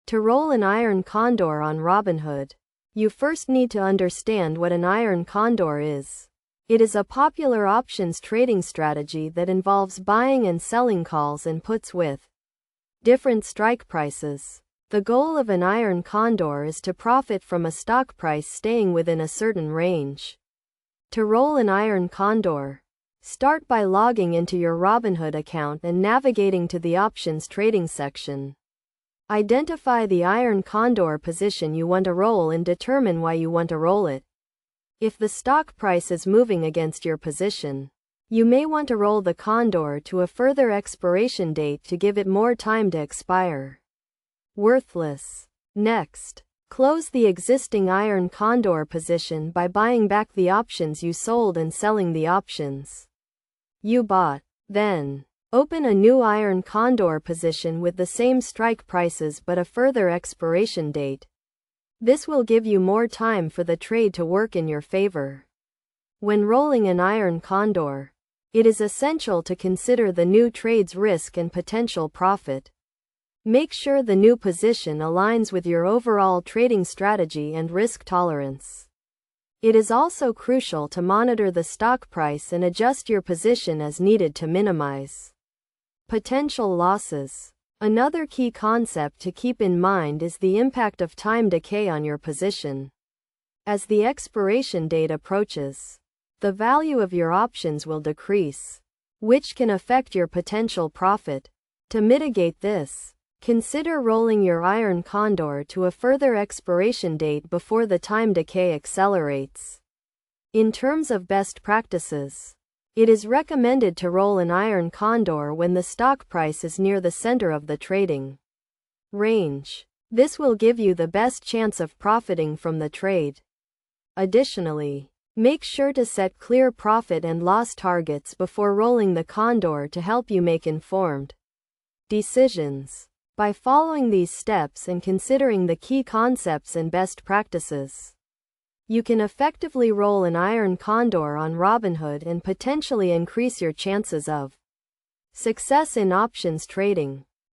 To roll an iron condor on Robinhood, you first need to understand what an iron condor is. It is a popular options trading strategy that involves buying and selling calls and puts with different strike prices. The goal of an iron condor is to profit from a stock price staying within a certain range. To roll an iron condor, start by logging into your Robinhood account and navigating to the options trading section. Identify the iron condor position you want to roll and determine why you want to roll it. If the stock price is moving against your position, you may want to roll the condor to a further expiration date to give it more time to expire. Worthless. Next, close the existing iron condor position by buying back the options you sold and selling the options you bought. Then, open a new iron condor position with the same strike prices but a further expiration date. This will give you more time for the trade to work in your favor. When rolling an iron condor, it is essential to consider the new trade's risk and potential profit. Make sure the new position aligns with your overall trading strategy and risk tolerance. It is also crucial to monitor the stock price and adjust your position as needed to minimize potential losses. Another key concept to keep in mind is the impact of time decay on your position. As the expiration date approaches, the value of your options will decrease, which can affect your potential profit. To mitigate this, consider rolling your iron condor to a further expiration date before the time decay accelerates. In terms of best practices, it is recommended to roll an iron condor when the stock price is near the center of the trading range. This will give you the best chance of profiting from the trade. Additionally, make sure to set clear profit and loss targets before rolling the condor to help you make informed decisions. By following these steps and considering the key concepts and best practices, you can effectively roll an iron condor on Robinhood and potentially increase your chances of success in options trading.